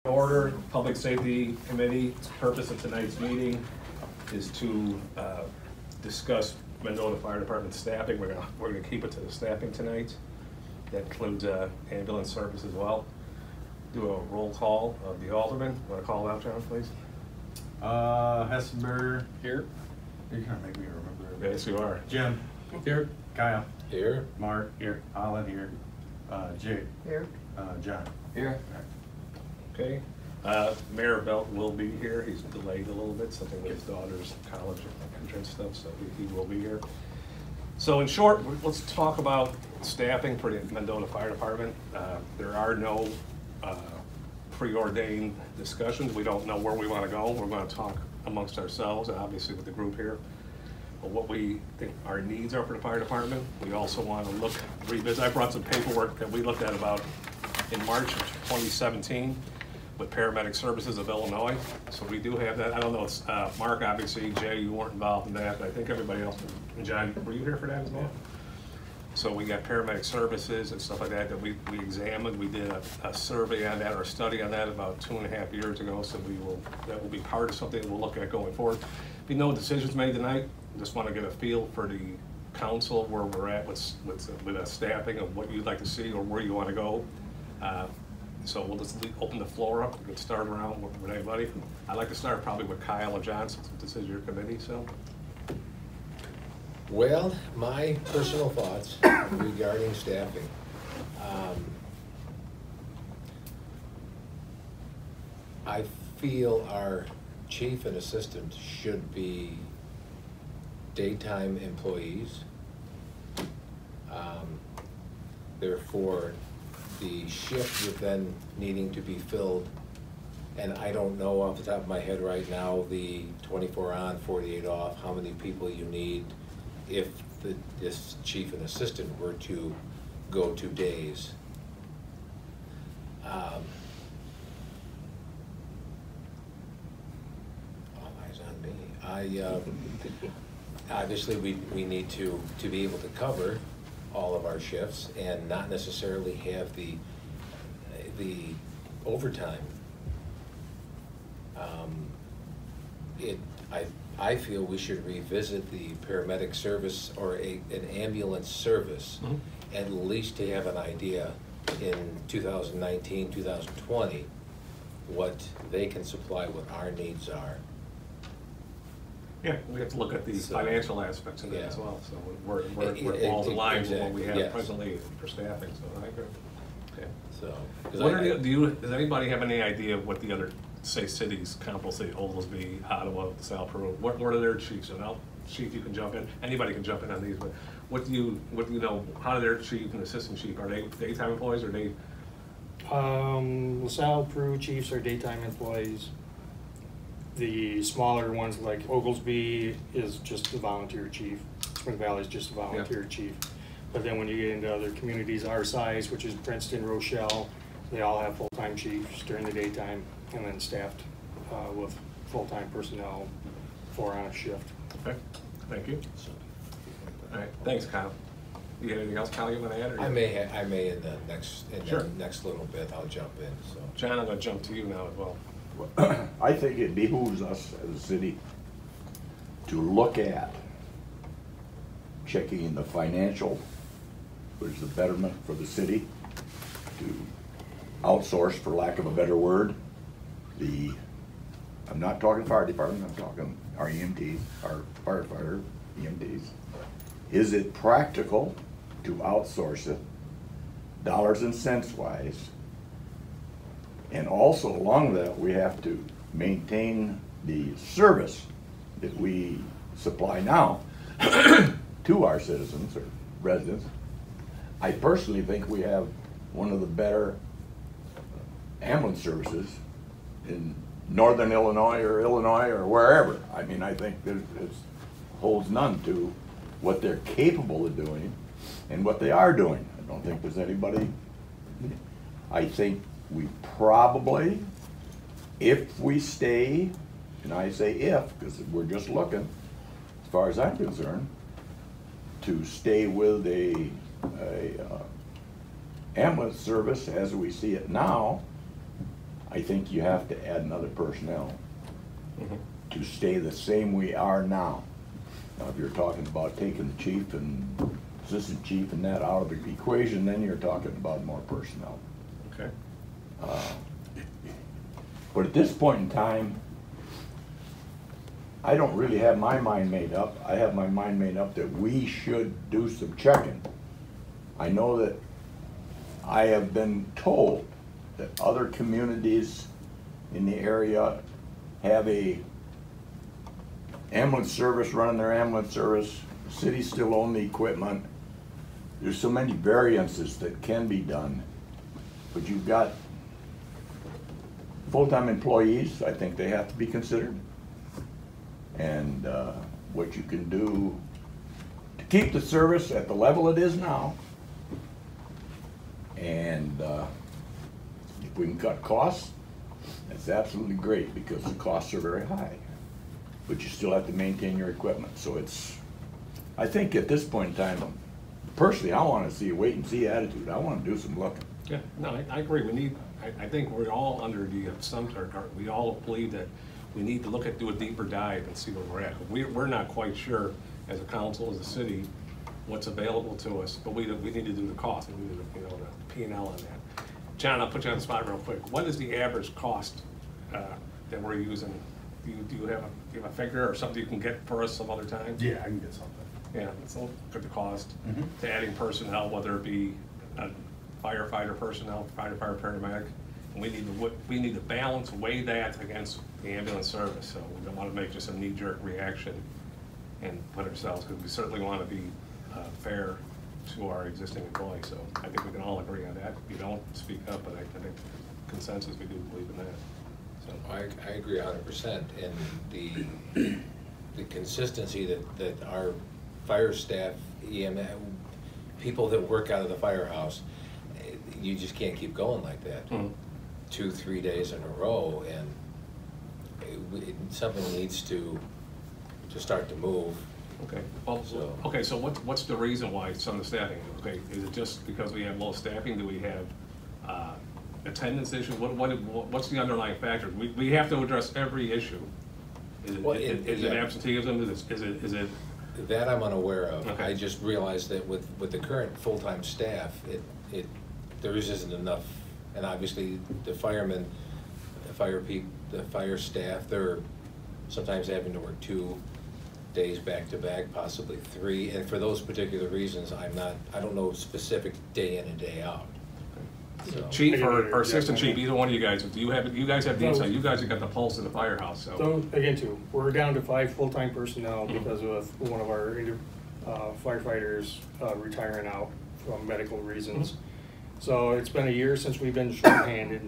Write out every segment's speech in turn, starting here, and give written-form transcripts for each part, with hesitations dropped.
Order, Public Safety Committee. The purpose of tonight's meeting is to discuss Mendota Fire Department staffing. We're gonna keep it to the staffing tonight. That includes ambulance service as well. Do a roll call of the aldermen. Want to call out, John, please? Hessenberger. Here. You're gonna make me remember. Yes, you are. Jim. Here. Kyle. Here. Mark. Here. Alan. Here. Jake. Here. John. Here. Okay. Mayor Belt will be here. He's delayed a little bit, something with his daughter's college entrance stuff, so he will be here. So in short, let's talk about staffing for the Mendota Fire Department. There are no preordained discussions. We don't know where we want to go. We're going to talk amongst ourselves and obviously with the group here. But what we think our needs are for the fire department. We also want to revisit. I brought some paperwork that we looked at about in March of 2017 with Paramedic Services of Illinois. So we do have that. I don't know, it's Mark, obviously, Jay, you weren't involved in that, but I think everybody else, and John, were you here for that as well? So we got Paramedic Services and stuff like that we examined. We did a survey on that or a study on that about 2.5 years ago. So that will be part of something we'll look at going forward. Be no decisions made tonight. Just want to get a feel for the council, where we're at with staffing of what you'd like to see or where you want to go. So we'll just open the floor up. We can start around with anybody. I'd like to start probably with Kyle and John, since this is your committee. So, well, my personal thoughts regarding staffing. I feel our chief and assistant should be daytime employees. Therefore, the shift with then needing to be filled, and I don't know off the top of my head right now, the 24 on, 48 off, how many people you need if this chief and assistant were to go 2 days. All eyes on me. Obviously, we need to be able to cover all of our shifts and not necessarily have the overtime. I feel we should revisit the paramedic service or an ambulance service, at least to have an idea in 2019, 2020, what they can supply, what our needs are. Yeah, we have to look at the financial aspects of it as well. So where it falls in line with what we have presently for staffing. So I agree. Okay. So, does anybody have any idea of what the other, say, cities, comparable city, Oglesby, Ottawa, South Peru, what are their chiefs? And Chief, you can jump in. Anybody can jump in on these. But what do you know? How do their chief and assistant chief, are they daytime employees or are they? LaSalle, Peru chiefs are daytime employees. The smaller ones like Oglesby is just a volunteer chief. Spring Valley is just a volunteer chief. But then when you get into other communities our size, which is Princeton, Rochelle, they all have full-time chiefs during the daytime and then staffed with full-time personnel 4 on a shift. Okay, thank you. All right, thanks, Kyle. You got anything else, Kyle, you want to add? Or I may in the next little bit, I'll jump in. So, John, I'm going to jump to you now as well. I think it behooves us as a city to look at checking the financial, which is the betterment for the city, to outsource, for lack of a better word, I'm not talking fire department, I'm talking our EMTs, our firefighter EMTs. Is it practical to outsource it, dollars and cents wise? And also along that, we have to maintain the service that we supply now to our citizens or residents. I personally think we have one of the better ambulance services in northern Illinois or wherever. I mean, I think that it holds none to what they're capable of doing and what they are doing. I don't think there's anybody. I think we probably, if we stay, and I say if, because we're just looking, as far as I'm concerned, to stay with a ambulance service as we see it now, I think you have to add another personnel Mhm. to stay the same we are now. Now, if you're talking about taking the chief and assistant chief and that out of the equation, then you're talking about more personnel. Okay. But at this point in time, I don't really have my mind made up. I have my mind made up that we should do some checking. I know that I have been told that other communities in the area have a ambulance service running their ambulance service. The city still own the equipment. There's so many variances that can be done. But you've got full-time employees, I think they have to be considered. And what you can do to keep the service at the level it is now. And if we can cut costs, that's absolutely great because the costs are very high. But you still have to maintain your equipment. So it's, I think at this point in time, personally, I want to see a wait and see attitude. I want to do some looking. Yeah, no, I agree. We need, I think we're all under the assumption, or we all believe that we need to look at, do a deeper dive and see where we're at. We're not quite sure as a council, as a city, what's available to us, but we need to do the cost, and we need to, the P&L on that. John, I'll put you on the spot real quick. What is the average cost that we're using? Do you have a figure or something you can get for us some other time? Yeah, I can get something. Yeah, let's look at the cost Mhm. to adding personnel, whether it be firefighter personnel, fire paramedic. And we need to balance, weigh that against the ambulance service. So we don't want to make just a knee-jerk reaction and put ourselves, because we certainly want to be fair to our existing employees. So I think we can all agree on that. If you don't, speak up, but I think consensus, we do believe in that. So I agree 100%, and the consistency that our fire staff, EMS, people that work out of the firehouse, you just can't keep going like that. 2-3 days in a row, and something needs to start to move. okay. Well, So- okay. So what's the reason why some of the staffing? Okay, is it just because we have low staffing? Do we have attendance issues? What's the underlying factor? We have to address every issue. Is it absenteeism? Is it? That I'm unaware of. Okay. I just realized that with the current full-time staff, there isn't enough, and obviously the firemen, the fire staff, they're sometimes having to work 2 days back to back, possibly 3, and for those particular reasons, I don't know specific day in and day out. So, Chief or assistant chief, either one of you guys, you guys have the insight, you guys have got the pulse of the firehouse, so. So again, we're down to 5 full-time personnel because of one of our firefighters retiring out from medical reasons. So it's been a year since we've been short-handed.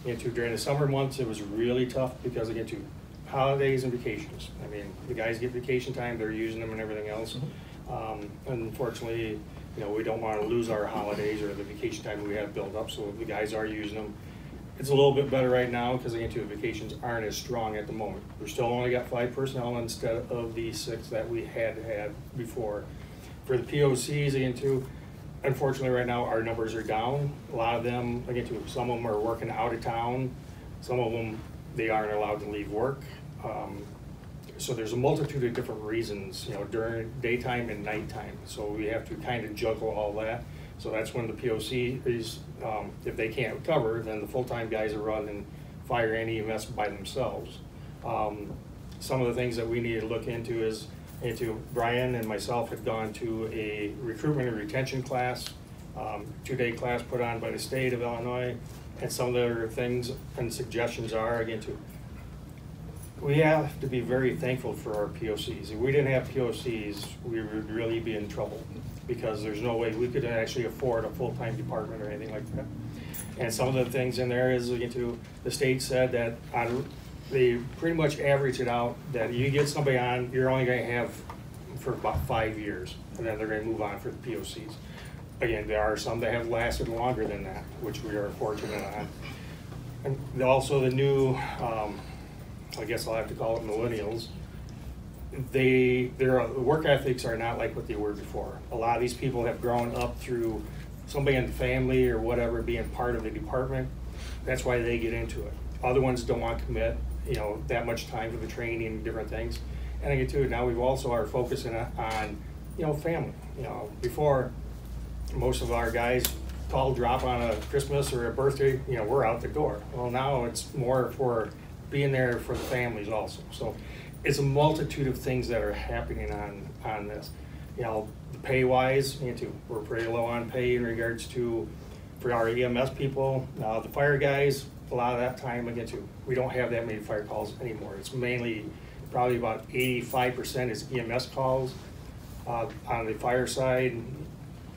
During the summer months, it was really tough because again, holidays and vacations. I mean, the guys get vacation time, they're using them and everything else. Unfortunately, we don't want to lose our holidays or the vacation time we have built up, so the guys are using them. It's a little bit better right now because again, the vacations aren't as strong at the moment. We're still only got 5 personnel instead of the 6 that we had before. For the POCs, again, unfortunately right now our numbers are down. A lot of them, again, some of them are working out of town. Some of them, they aren't allowed to leave work. So there's a multitude of different reasons, during daytime and nighttime. So we have to kind of juggle all that. So that's when the POC is, if they can't cover, then the full-time guys are running fire and EMS by themselves. Some of the things that we need to look into is, Brian and myself have gone to a recruitment and retention class, 2-day class put on by the state of Illinois. And some of the other things and suggestions are, again, we have to be very thankful for our POCs. If we didn't have POCs, we would really be in trouble because there's no way we could actually afford a full-time department or anything like that. And some of the things in there is, the state said that they pretty much average it out that you get somebody on, you're only going to have for about 5 years, and then they're going to move on for the POCs. Again, there are some that have lasted longer than that, which we are fortunate on. And also the new, I guess I'll have to call it millennials, their work ethics are not like what they were before. A lot of these people have grown up through somebody in the family or whatever being part of the department. That's why they get into it. other ones don't want to commit, you know, that much time for the training and different things. And I get to it now, we've also are focusing on, you know, family. You know, before, most of our guys call, drop on a Christmas or a birthday, you know, we're out the door. Well, now it's more for being there for the families also. So it's a multitude of things that are happening on this. You know, the pay wise, we're pretty low on pay in regards to, for our EMS people. Now the fire guys, a lot of that time, again, too, we don't have that many fire calls anymore. It's mainly, probably about 85% is EMS calls. On the fire side,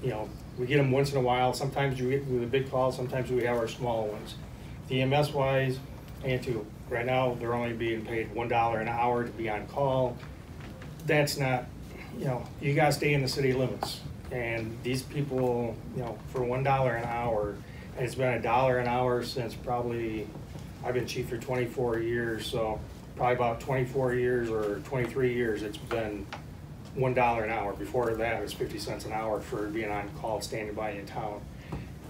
you know, we get them once in a while. Sometimes we get the big calls, sometimes we have our small ones. The EMS wise, and too, right now, they're only being paid $1 an hour to be on call. That's not, you know, you gotta stay in the city limits. And these people, you know, for $1 an hour, and it's been $1 an hour since probably, I've been chief for 24 years, so probably about 24 years or 23 years, it's been $1 an hour. Before that, it was 50 cents an hour for being on call, standing by in town.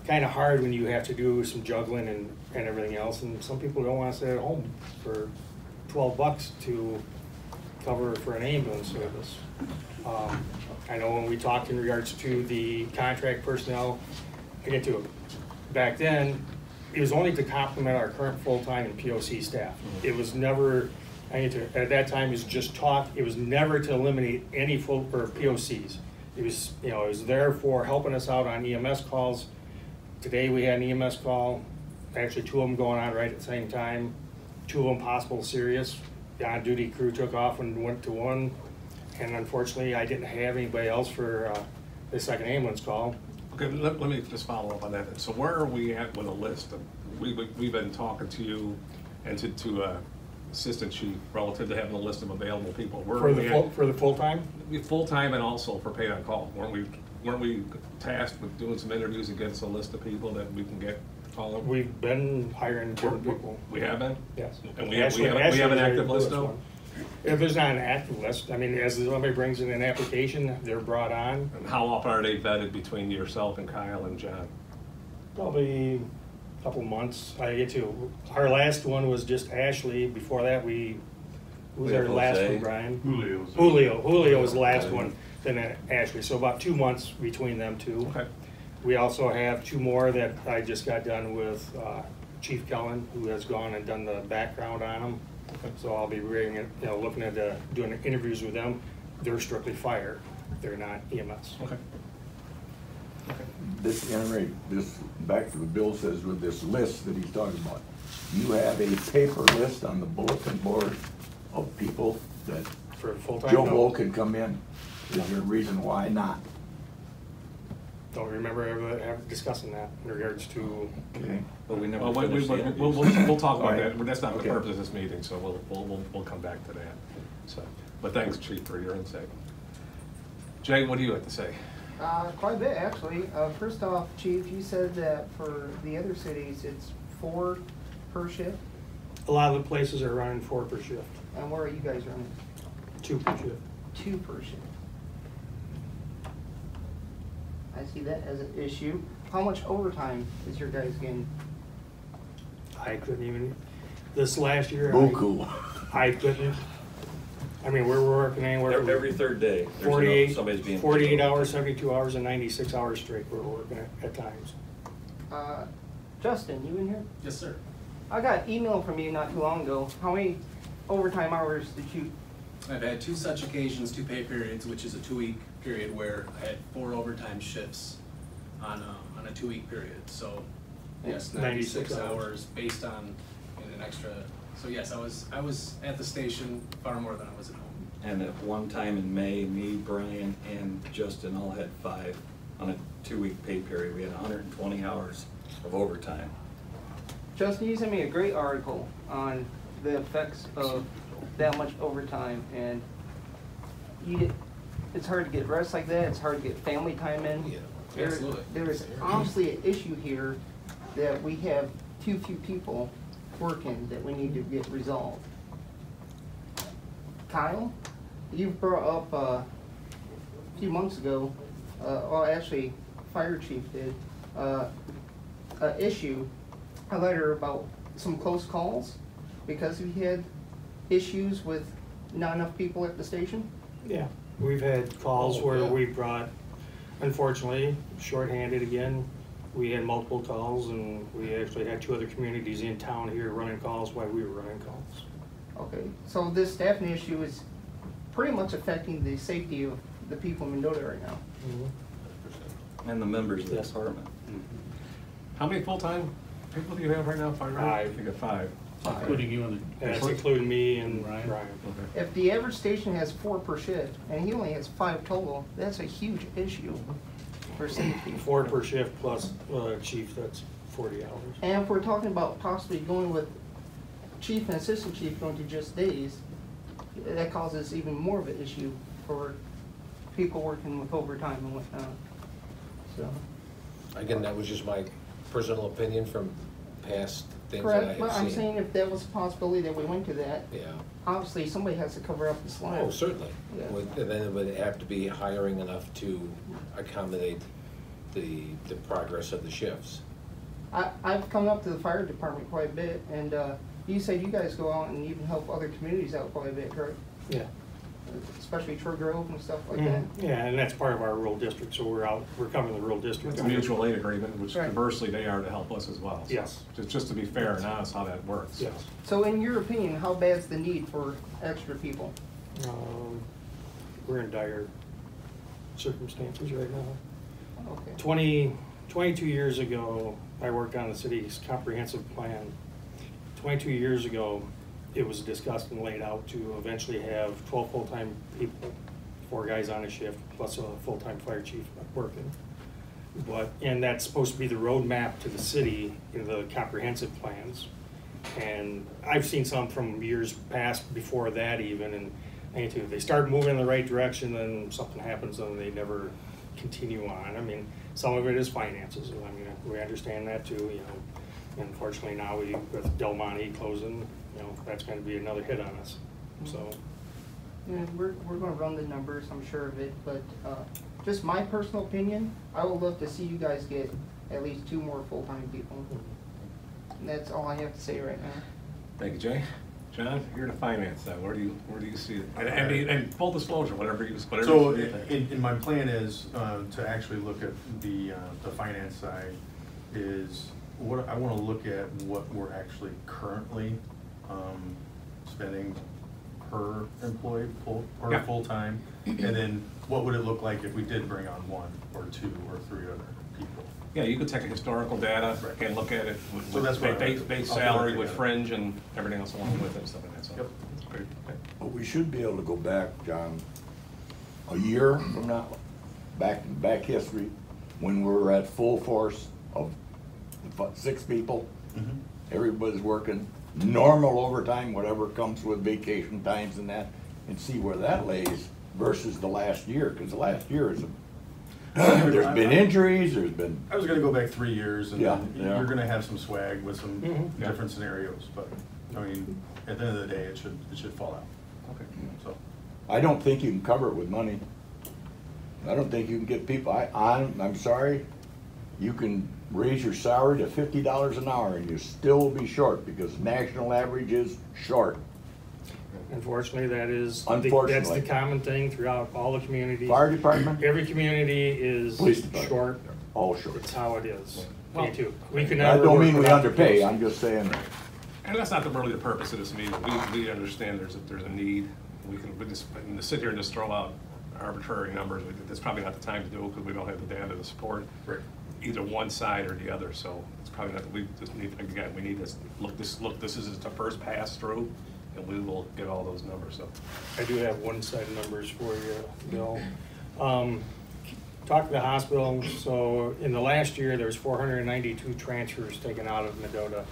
Kind of hard when you have to do some juggling and everything else, and some people don't want to stay at home for $12 to cover for an ambulance service. I know when we talked in regards to the contract personnel, I get to it. Back then, it was only to complement our current full-time and POC staff. It was never, at that time, it was just talk. It was never to eliminate any full or POCs. It was, you know, it was there for helping us out on EMS calls. Today we had an EMS call, actually 2 of them going on right at the same time. 2 of them possible serious. The on-duty crew took off and went to one, and unfortunately I didn't have anybody else for the second ambulance call. Okay, let me just follow up on that. So where are we at with a list? We've been talking to you and to assistant chief relative to having a list of available people. Where For the full-time? Full-time and also for paid on call. Weren't we tasked with doing some interviews and getting us a list of people that we can get call them? We've been hiring different people. We have been? Yes. And we have an active list though? If there's not an active list, I mean, as somebody brings in an application, they're brought on. And how often are they vetted between yourself and Kyle and John? Probably a couple months. I get to, our last one was just Ashley. Before that, who was our last one, Brian? Julio was the last one, then Ashley. So about 2 months between them two. Okay. We also have 2 more that I just got done with Chief Kellen, who has gone and done the background on them. So I'll be bringing it, you know, looking at doing interviews with them. They're strictly fire. They're not EMS. Okay. This, back to the bill says with this list that he's talking about, you have a paper list on the bulletin board of people that For full-time? Joe Blow can come in. Is there a reason why not? Don't remember ever discussing that in regards to. Okay. But we never Well, finished the interviews. we'll talk about Alright. that. That's not the Okay. purpose of this meeting, so we'll come back to that. So, but thanks, Chief, for your insight. Jay, what do you have to say? Quite a bit, actually. First off, Chief, you said that for the other cities, it's 4 per shift. A lot of the places are running 4 per shift, And where are you guys running? 2 per shift. 2 per shift. I see that as an issue. How much overtime is your guys getting? I couldn't even, this last year. Buku. I couldn't, I mean, we're working anywhere from Every third day, there's 48, somebody's being. 48 hours, 72 hours, and 96 hours straight we're working at times. Justin, you in here? Yes, sir. I got an email from you not too long ago. How many overtime hours did you? I've had 2 such occasions, 2 pay periods, which is a 2-week period where I had 4 overtime shifts on a 2-week period. So, yes, 96 hours based on an extra. So yes, I was at the station far more than I was at home. And at one time in May, me, Brian, and Justin all had 5 on a 2-week pay period. We had 120 hours of overtime. Justin, you sent me a great article on the effects of that much overtime, and it's hard to get rest like that. It's hard to get family time in. Yeah, absolutely. There is honestly an issue here that we have too few people working that we need to get resolved. Kyle, you brought up a few months ago, well actually, fire chief did, an issue, a letter about some close calls because he had issues with not enough people at the station? Yeah, we've had calls Oh, where yeah. we brought, unfortunately, shorthanded again. We had multiple calls, and we actually had 2 other communities in town here running calls while we were running calls. Okay, so this staffing issue is pretty much affecting the safety of the people in Mendota right now. And the members of the Yes. department. How many full-time people do you have right now, Fire? 5. You got 5. Including you and That's including me and Ryan? Ryan. Okay. If the average station has 4 per shift, and he only has 5 total, that's a huge issue for safety. 4 per shift plus chief, that's 40 hours. And if we're talking about possibly going with chief and assistant chief going to just days, that causes even more of an issue for people working with overtime and whatnot. So, Again, that was just my personal opinion from past things that I correct, but have I'm seen. saying if that was a possibility that we went to that, Yeah, obviously somebody has to cover up the slack. oh, certainly. Yeah. And then it would have to be hiring enough to accommodate the progress of the shifts. I've come up to the fire department quite a bit, and you said you guys go out and even help other communities out quite a bit, correct? Yeah. Especially Troy Grove and stuff like that. Yeah, and that's part of our rural district, so we're covering the rural district. It's a mutual aid agreement, which Right. conversely, they are to help us as well. So Yes. Just to be fair and honest how that works. Yes. So in your opinion, how bad's the need for extra people? We're in dire circumstances right now. Okay. 22 years ago, I worked on the city's comprehensive plan. 22 years ago, it was discussed and laid out to eventually have 12 full-time people, 4 guys on a shift, plus a full-time fire chief working. And that's supposed to be the roadmap to the city in the comprehensive plans. And I've seen some from years past before that even, and if they start moving in the right direction, then something happens and they never continue on. I mean, some of it is finances, and I mean, we understand that too, you know. Unfortunately now with Del Monte closing, you know, that's gonna be another hit on us, so. Yeah, we're gonna run the numbers, I'm sure of it, but just my personal opinion, I would love to see you guys get at least 2 more full-time people. And that's all I have to say right now. Thank you, Jay. John, you're the finance side. Where do you see it? And full disclosure, whatever you So, think. in my plan is, to actually look at the finance side, is what, I wanna look at what we're actually currently, spending per employee, Yeah. full-time, and then what would it look like if we did bring on 1 or 2 or 3 other people? Yeah, you could take a historical data Right. and look at it So with that's what I base would- base I'll put it salary with together. fringe and everything else along with it and stuff like that. So Yep. that's great. Okay. But we should be able to go back, John, a year from now, back history, when we were at full force of 6 people, everybody's working, normal overtime, whatever comes with vacation times and that, and see where that lays versus the last year, because the last year is, there's been injuries, there's been, I was gonna go back 3 years, and Yeah, then yeah. you're gonna have some swag with some Yeah. different scenarios, but, I mean, at the end of the day, it should fall out, Okay. so. I don't think you can cover it with money. I don't think you can get people, I'm sorry, you can raise your salary to $50 an hour and you still will be short because national average is short. Unfortunately, that's Unfortunately. the common thing throughout all the communities. Fire department, Every community is Police department. short, all short. it's how it is. Well, Me too. We can I never don't work mean we without the underpay, bills. I'm just saying, And that's not really the purpose of this meeting. We understand there's a need. We just sit here and just throw out arbitrary numbers. That's probably not the time to do it because we don't have the data to support either one side or the other. So it's probably not, we just need, again, we need to look, this is the first pass through and we will get all those numbers. So I do have one set of numbers for you, Bill. Talk to the hospital, so in the last year, there was 492 transfers taken out of Mendota,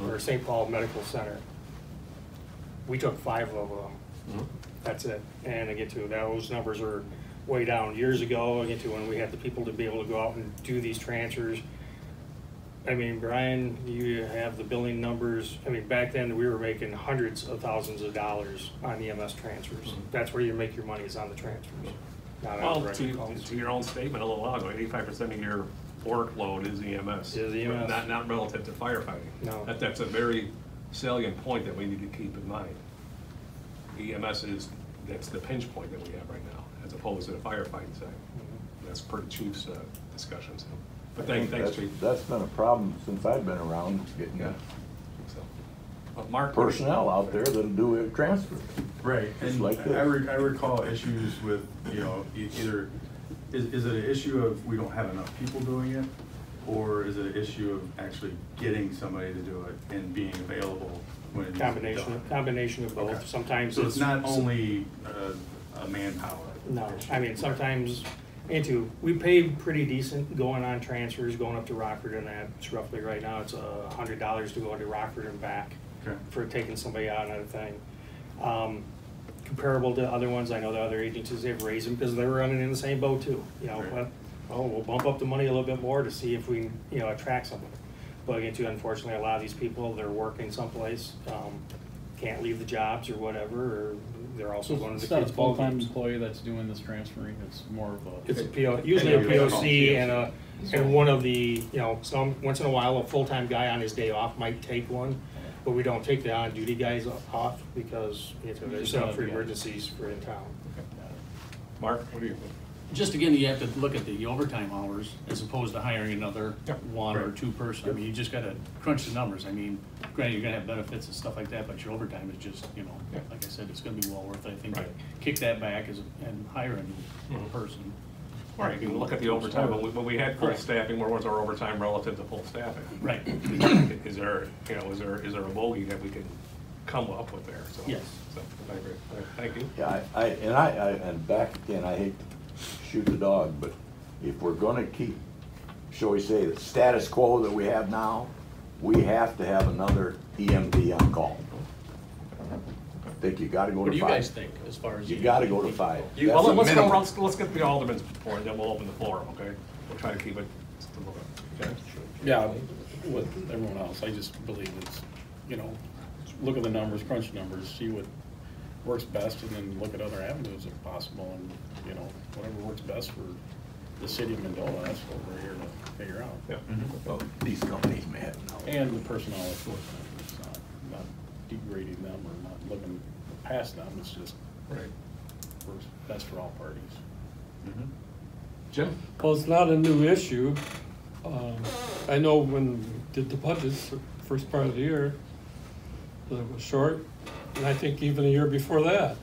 or St. Paul Medical Center. We took 5 of them. That's it. And again, too, those numbers are way down. Years ago, again, too, when we had the people to be able to go out and do these transfers. I mean, Brian, you have the billing numbers. I mean, back then, we were making hundreds of thousands of dollars on EMS transfers. That's where you make your money, is on the transfers, not on well, direct calls. to your own statement a little while ago, 85% of your workload is EMS. Is EMS. Not relative to firefighting. No. That's a very salient point that we need to keep in mind. EMS that's the pinch point that we have right now, as opposed to the firefighting side. That's per the chief's discussions. But thanks, Chief. That's been a problem since I've been around, getting Yeah. So, Mark, personnel out there that'll do a transfer. Right, Just and like I this. I recall issues with, you know, either, is it an issue of we don't have enough people doing it? Or is it an issue of actually getting somebody to do it and being available when it's done? Combination of both. Okay. Sometimes So it's not only a manpower. No, I mean, sometimes, we pay pretty decent going on transfers, going up to Rockford and that. It's roughly, right now, it's $100 to go to Rockford and back Okay. for taking somebody out on a thing. Comparable to other ones, I know the other agencies, they've raised them because they're running in the same boat too. You know, Right. well, we'll bump up the money a little bit more to see if we, you know, attract somebody. But again, too, unfortunately, a lot of these people, they're working someplace, can't leave the jobs or whatever, or they're also going to the It's not a kids' ball full-time games. employee that's doing this transferring, it's more of a. It's a usually a POC and one of the, you know, once in a while, a full-time guy on his day off might take one, but we don't take the on-duty guys off because, you know, they're set up for emergencies for in town. Mark, what do you think? Just again, you have to look at the overtime hours as opposed to hiring another Yep. one or Right. two person. I mean, you just gotta crunch the numbers. I mean, granted, you're gonna have benefits and stuff like that, but your overtime is just, you know, Yep. like I said, it's gonna be well worth it, I think, to Right. kick that back and hire a new Mhm. person. Right, you can look at the overtime, when we had full Correct. staffing, where was our overtime relative to full staffing? Right. Is there, you know, is there a bogey that we can come up with there? So, Yes. So, I agree. Thank you. Yeah, and back again, I hate to shoot the dog, but if we're gonna keep, shall we say, the status quo that we have now, we have to have another EMT on call. I think you gotta go What to do you 5. guys think as far as? You gotta go to 5. Well, That's the let's go, minimum. let's get the alderman's before, and then we'll open the floor, okay? We'll try to keep it just a little bit, okay? Yeah, with everyone else, I just believe it's, you know, look at the numbers, crunch the numbers, see what works best, and then look at other avenues if possible, and, you know, whatever works best for the city of Mendota, that's what we're here to figure out. Yeah. Well, these companies may have no. And the personnel that's with them, it's not degrading them or not looking past them, it's just Right. works best for all parties. Jim? Well, it's not a new issue. I know when we did the budgets, the first part of the year, that it was short, and I think even a year before that,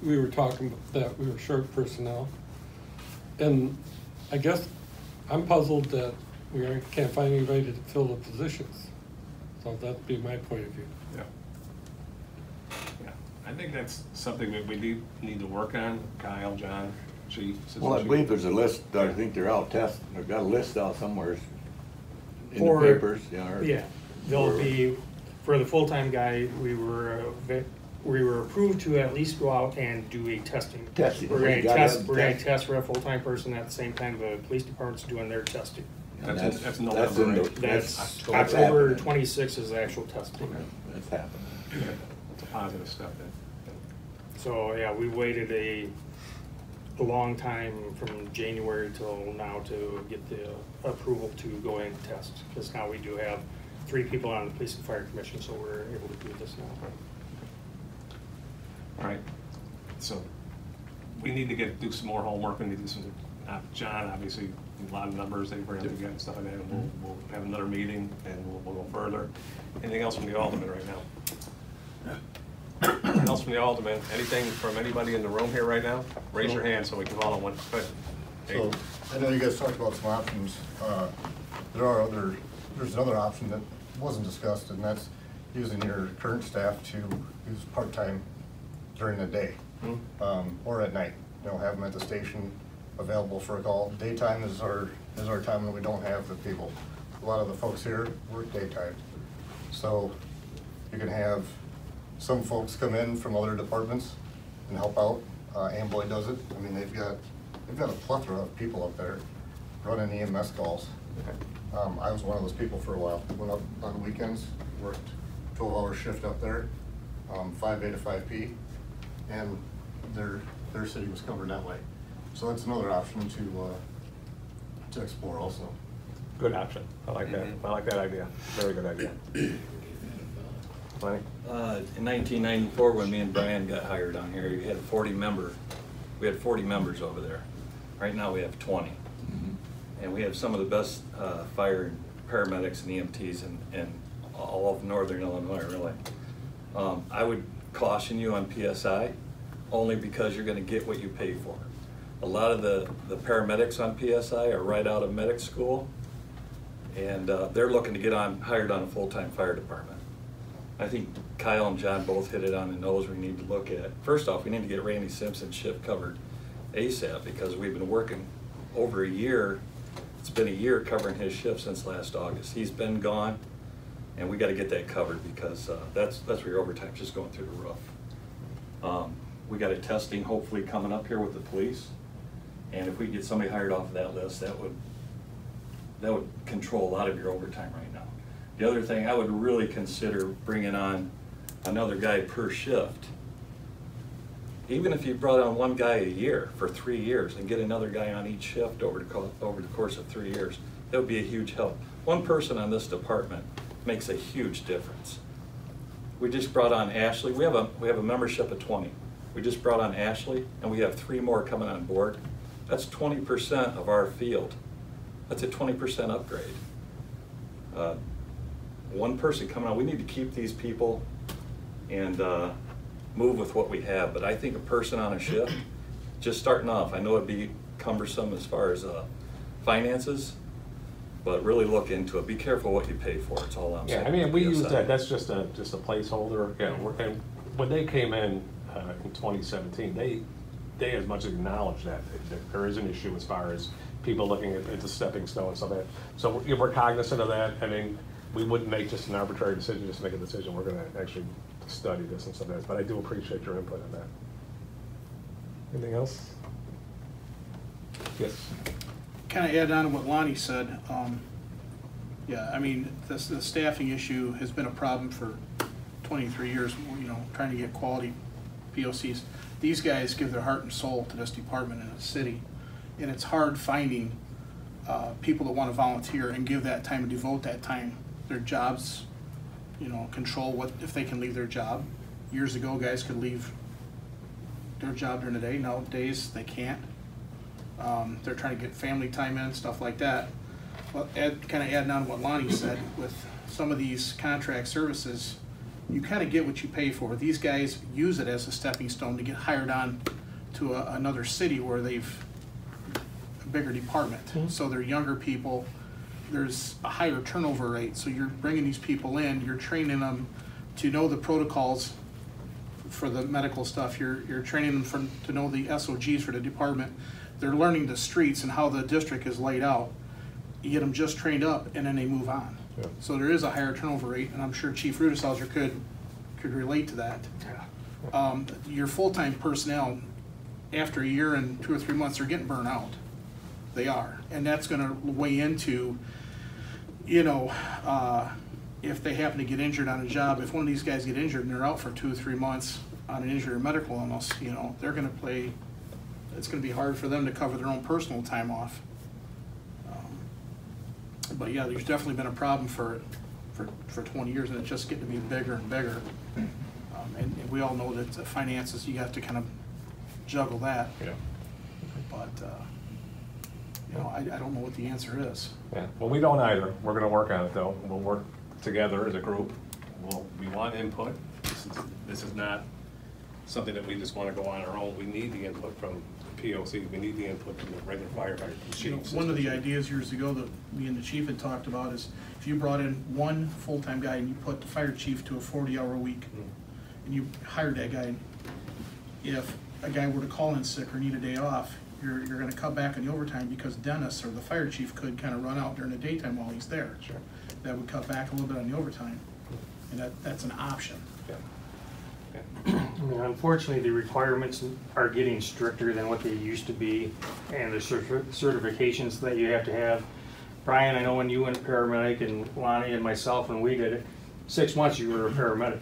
we were talking that we were short personnel. And I guess I'm puzzled that we can't find anybody to fill the positions. So that'd be my point of view. Yeah. Yeah, I think that's something that we need to work on, Kyle, John, Chief. Assistant Well, I Chief. believe there's a list, I think they're out testing, they've got a list out somewhere in the For- papers, you know. or- Yeah, they'll or- be, for the full-time guy, we were approved to at least go out and do a testing. Testing. We're We gonna gotta test, have we're gonna test. test for a full-time person at the same time the police department's doing their testing. and That's in November, the- right? That's October. October That's 26th is the actual testing. happening. That's happening. It's a positive step then. So, yeah, we waited a long time from January till now to get the approval to go ahead and test. Because now we do have 3 people on the Police and Fire Commission, so we're able to do this now. All right, so we need to do some more homework, we need to do some, John, obviously, a lot of numbers they bring up together and stuff like that, and we'll have another meeting and we'll go further. Anything else from the alderman right now? Anything else from the alderman? Anything from anybody in the room here right now? Raise your hand so we can all in one. Go ahead. Hey. So, I know you guys talked about some options. There's another option that wasn't discussed, and that's using your current staff to use part-time during the day, or at night. You know, have them at the station available for a call. Daytime is our time when we don't have the people. A lot of the folks here work daytime. So you can have some folks come in from other departments and help out. Amboy does it. I mean, they've got a plethora of people up there running EMS calls. I was one of those people for a while. Went up on weekends, worked 12-hour shift up there, 5A to 5P, and their city was covered that way. So that's another option to explore also. Good option, I like that, I like that idea, very good idea. Lenny? In 1994, when me and Brian got hired on here, we had 40 members over there. Right now we have 20. And we have some of the best fire paramedics and EMTs in all of Northern Illinois, really. I would caution you on PSI, only because you're gonna get what you pay for. A lot of the paramedics on PSI are right out of medic school, and they're looking to get hired on a full-time fire department. I think Kyle and John both hit it on the nose. We need to look at, first off, we need to get Randy Simpson's shift covered ASAP, because we've been working over a year. It's been a year covering his shift since last August. He's been gone, and we gotta get that covered, because that's where your overtime's just going through the roof. We got a testing hopefully coming up here with the police, and if we get somebody hired off of that list, that would control a lot of your overtime right now. The other thing, I would really consider bringing on another guy per shift. Even if you brought on one guy a year for 3 years and get another guy on each shift over the course of 3 years, that would be a huge help. One person on this department makes a huge difference. We just brought on Ashley. We have a membership of 20. We just brought on Ashley, and we have 3 more coming on board. That's 20% of our field. That's a 20% upgrade. One person coming on, we need to keep these people and move with what we have. But I think a person on a shift, just starting off, I know it'd be cumbersome as far as finances, but really look into it. Be careful what you pay for. It's all I'm saying. Yeah, I mean, we use that. That's just a placeholder. Yeah, and when they came in 2017, they as much as acknowledged that there is an issue as far as people looking at the stepping stone and stuff like that. So we're cognizant of that. I mean, we wouldn't make just an arbitrary decision, just make a decision. We're going to actually study this and stuff like that. But I do appreciate your input on that. Anything else? Yes. Kind of add on to what Lonnie said. Yeah, I mean, the staffing issue has been a problem for 23 years, you know, trying to get quality POCs. These guys give their heart and soul to this department in the city, and it's hard finding people that want to volunteer and give that time and devote that time. Their jobs, you know, control what if they can leave their job. Years ago, guys could leave their job during the day. Nowadays, they can't. They're trying to get family time in, stuff like that. But kind of adding on what Lonnie said, with some of these contract services, you kind of get what you pay for. These guys use it as a stepping stone to get hired on to another city where they've a bigger department. Mm-hmm. So they're younger people. There's a higher turnover rate. So you're bringing these people in, you're training them to know the protocols for the medical stuff. You're training them to know the SOGs for the department. They're learning the streets and how the district is laid out. You get them just trained up, and then they move on. Yeah. So there is a higher turnover rate, and I'm sure Chief Rudeshauser could relate to that. Yeah. Your full-time personnel, after a year and 2 or 3 months, they're getting burnt out. They are, and that's going to weigh into, you know, if they happen to get injured on a job. If one of these guys get injured and they're out for 2 or 3 months on an injury or medical illness, you know, they're going to play. It's going to be hard for them to cover their own personal time off. But yeah, there's definitely been a problem for 20 years, and it's just getting to be bigger and bigger. And we all know that the finances, you have to kind of juggle that. Yeah. But you know, I don't know what the answer is. Yeah. Well, we don't either. We're going to work on it, though. We'll work together as a group. We want input. This is not something that we just want to go on our own. We need the input from POC. We need the input from the regular firefighters. You know, one of the ideas years ago that me and the chief had talked about is if you brought in one full-time guy and you put the fire chief to a 40-hour week, and you hired that guy, if a guy were to call in sick or need a day off, you're going to cut back on the overtime, because Dennis or the fire chief could kind of run out during the daytime while he's there. Sure. That would cut back a little bit on the overtime, and that's an option. Yeah. I mean, unfortunately, the requirements are getting stricter than what they used to be, and the certifications that you have to have. Brian, I know when you went paramedic, and Lonnie and myself, when we did it, 6 months you were a paramedic.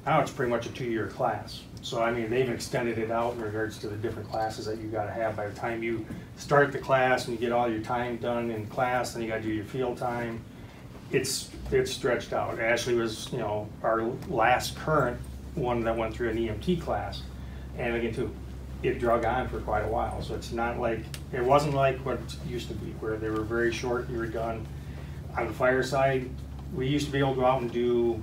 Now it's pretty much a 2-year class. So I mean, they've extended it out in regards to the different classes that you got to have. By the time you start the class and you get all your time done in class, then you got to do your field time. it's stretched out. Ashley was, you know, our last current one that went through an EMT class. And again, too, it drug on for quite a while. So it's not like, it wasn't like what it used to be, where they were very short, you were done. On the fire side, we used to be able to go out and do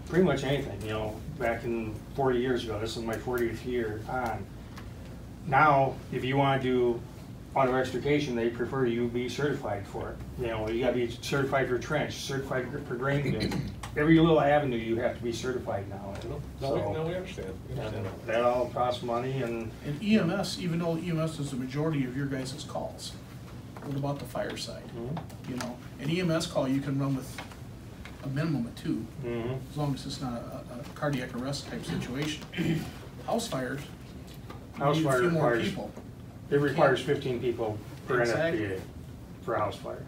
pretty much anything, you know, back in 40 years ago. This is my 40th year on. Now, if you want to do auto extrication, they prefer you be certified for it. You know, you gotta be certified for trench, certified for drain bin. Every little avenue you have to be certified now. No, we understand. That all costs money and. And EMS, even though EMS is the majority of your guys' calls, what about the fire side? You know, an EMS call you can run with a minimum of 2, as long as it's not a cardiac arrest type situation. House fires, you need a few more people. It requires 15 people per Exactly. NFPA for a house fire.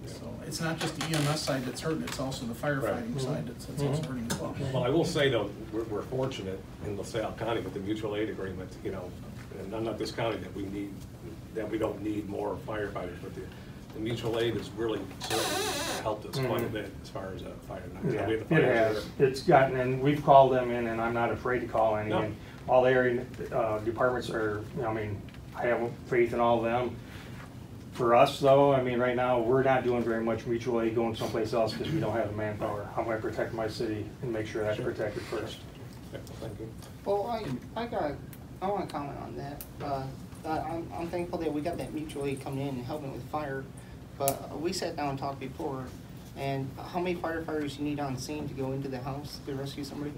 So it's not just the EMS side that's hurting, it's also the firefighting side that's also hurting as well. Well, I will say though, we're fortunate in LaSalle County with the mutual aid agreement, you know, and I'm not discounting that we don't need more firefighters, but the mutual aid has really certainly helped us quite a bit as far as fire. Yeah, We have the it fire has. there. It's gotten, and we've called them in, and I'm not afraid to call any. No. All the area departments are, you know, I mean, I have faith in all of them. For us though, I mean, right now, we're not doing very much mutual aid going someplace else because we don't have the manpower. I'm gonna protect my city and make sure that's protected first. Yeah, thank you. Well, I want to comment on that. I'm thankful that we got that mutual aid coming in and helping with fire, but we sat down and talked before, and how many firefighters you need on scene to go into the house to rescue somebody?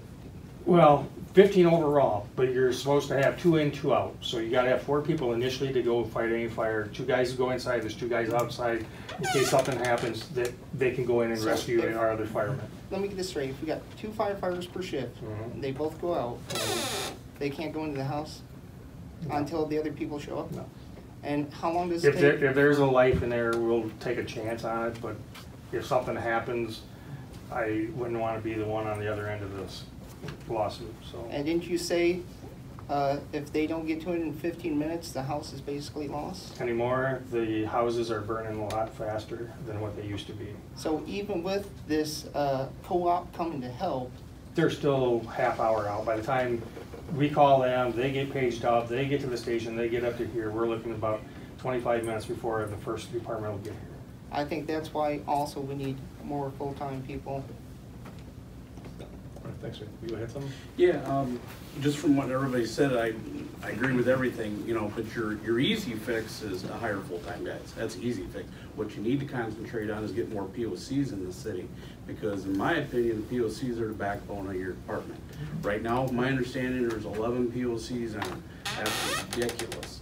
Well, 15 overall, but you're supposed to have 2 in, 2 out. So you gotta have 4 people initially to go fight any fire, 2 guys to go inside, there's 2 guys outside, in case something happens, that they can go in and So rescue if- our other firemen. Let me get this straight. If we got 2 firefighters per shift, and they both go out, they can't go into the house until the other people show up? No. And how long does it If take? there's a life in there, we'll take a chance on it, but if something happens, I wouldn't wanna be the one on the other end of this lawsuit, so. And didn't you say, if they don't get to it in 15 minutes, the house is basically lost? Anymore, the houses are burning a lot faster than what they used to be. So even with this co-op coming to help, They're still half hour out. By the time we call them, they get paged up, they get to the station, they get up to here, we're looking about 25 minutes before the first department will get here. I think that's why also we need more full-time people. All right, thanks, Rick. You had something? Yeah, just from what everybody said, I agree with everything, you know, but your easy fix is to hire full-time guys. That's an easy fix. What you need to concentrate on is get more POCs in the city, because in my opinion, the POCs are the backbone of your department. Right now, my understanding, there's 11 POCs on. That's ridiculous.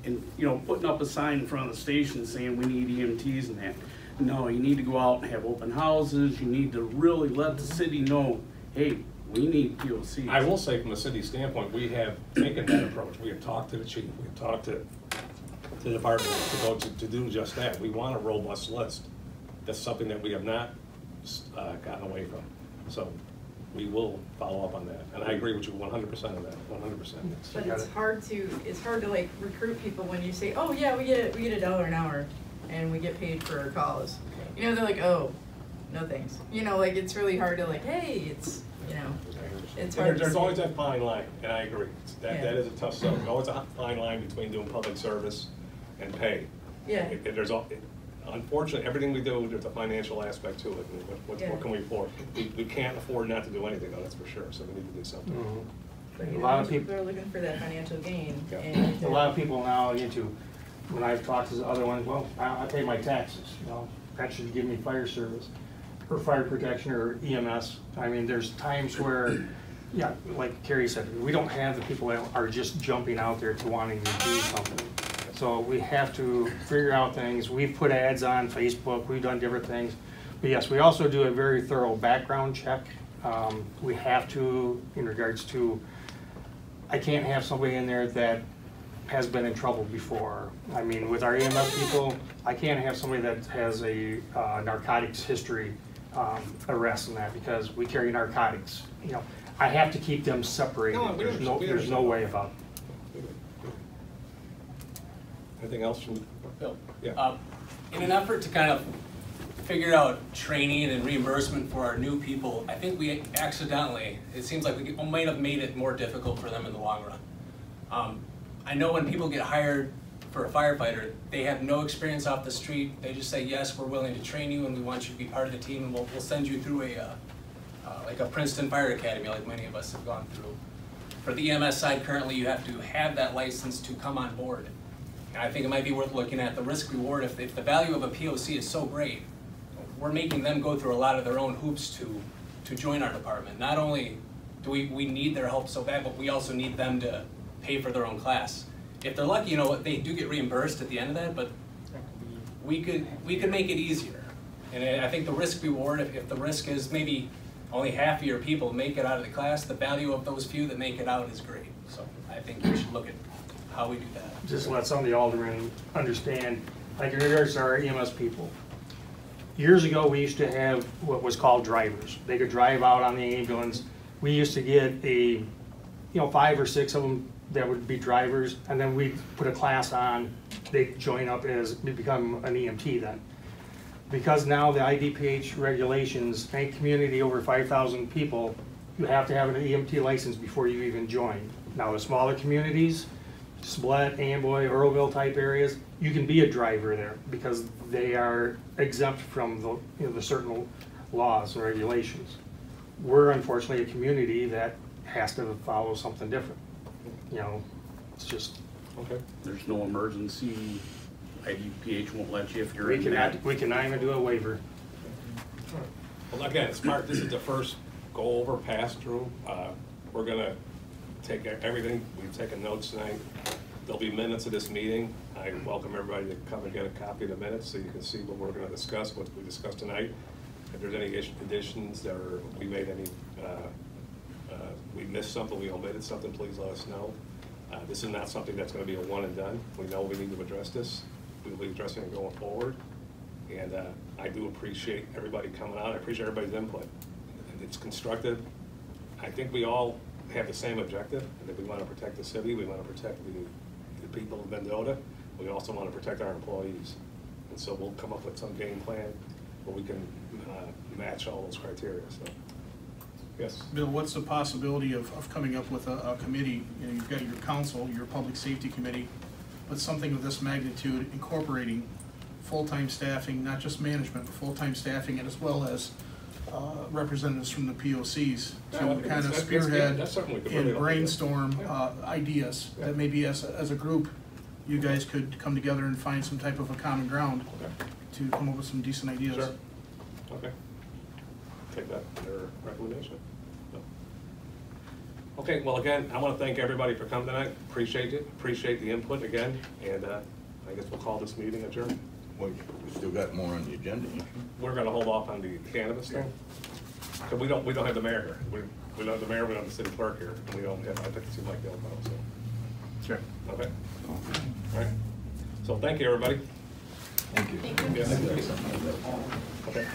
And, you know, putting up a sign in front of the station saying we need EMTs and that. No, you need to go out and have open houses. You need to really let the city know, hey, we need POCs. I will say from the city standpoint, we have taken that approach. We have talked to the chief, we have talked to the department to do just that. We want a robust list. That's something that we have not gotten away from. So we will follow up on that. And I agree with you 100% of that, 100%. But it's hard to like recruit people when you say, oh yeah, we get $1 an hour and we get paid for our calls. You know, they're like, oh, no thanks. You know, like it's really hard to like, hey, it's, you know, it's hard to There's say. always that fine line, and I agree. Yeah. That is a tough sell. There's always a fine line between doing public service and pay. Yeah. Unfortunately, everything we do, there's a financial aspect to it. And what can we afford? We can't afford not to do anything, though, that's for sure, so we need to do something. But, A you know, lot of most people- people are looking for that financial gain. Yeah. And A lot of people now into, when I've talked to the other ones, well, I pay my taxes, you know, that should give me fire service, or fire protection, or EMS. I mean, there's times where, yeah, like Carrie said, we don't have the people that are just jumping out there to wanting to do something. So we have to figure out things. We've put ads on Facebook, we've done different things. But yes, we also do a very thorough background check. We have to, in regards to, I can't have somebody in there that has been in trouble before. I mean, with our EMS people, I can't have somebody that has a narcotics history arrest and that, because we carry narcotics. You know, I have to keep them separated. No, There's no way about it. Anything else from Bill? Yeah. In an effort to kind of figured out training and reimbursement for our new people, I think we accidentally, it seems like we might have made it more difficult for them in the long run. I know when people get hired for a firefighter, they have no experience off the street. They just say, yes, we're willing to train you and we want you to be part of the team, and we'll send you through like a Princeton Fire Academy like many of us have gone through. For the EMS side, currently you have to have that license to come on board. And I think it might be worth looking at the risk reward. If the value of a POC is so great, we're making them go through a lot of their own hoops to join our department. Not only do we need their help so bad, but we also need them to pay for their own class. If they're lucky, you know, they do get reimbursed at the end of that, but we could make it easier. And I think the risk reward, if the risk is maybe only half of your people make it out of the class, the value of those few that make it out is great. So I think we should look at how we do that. Just let some of the aldermen understand, like in regards to our EMS people. Years ago, we used to have what was called drivers. They could drive out on the ambulance. We used to get 5 or 6 of them that would be drivers, and then we put a class on. They join up as, become an EMT then. Because now the IDPH regulations, any community over 5,000 people, you have to have an EMT license before you even join. Now the smaller communities, Split, Amboy, Earlville type areas, you can be a driver there because they are exempt from the certain laws and regulations. We're unfortunately a community that has to follow something different. It's just. Okay. There's no emergency, IDPH won't let you if you're in that. We cannot even do a waiver. Well, again, Mark, this is the first go over, pass through. We're gonna take everything, we've taken notes tonight. There'll be minutes of this meeting. I welcome everybody to come and get a copy of the minutes so you can see what we're gonna discuss, what we discussed tonight. If there's any additions or we made any, we missed something, we omitted something, please let us know. This is not something that's gonna be a one and done. We know we need to address this. We'll be addressing it going forward. And I do appreciate everybody coming out. I appreciate everybody's input. It's constructive. I think we all have the same objective, that we want to protect the city, we want to protect the people of Mendota, we also want to protect our employees. And so we'll come up with some game plan where we can match all those criteria. So, yes. Bill, what's the possibility of coming up with a committee? You've got your council, your public safety committee, but something of this magnitude incorporating full-time staffing, not just management, but full-time staffing, and as well as representatives from the POCs to kind of spearhead and brainstorm ideas that maybe as a group you guys could come together and find some type of a common ground to come up with some decent ideas. Sure. Okay. Take that, their recommendation. No. Okay, well again, I want to thank everybody for coming tonight. Appreciate it. Appreciate the input again, and I guess we'll call this meeting adjourned. Well, we still got more on the agenda. We're gonna hold off on the cannabis thing. Cause we don't have the mayor here. We don't have the mayor, we don't have the city clerk here, and we don't have, I think it seems like they'll know, so. Sure. Okay. All right. So thank you, everybody. Thank you. Yes. Okay.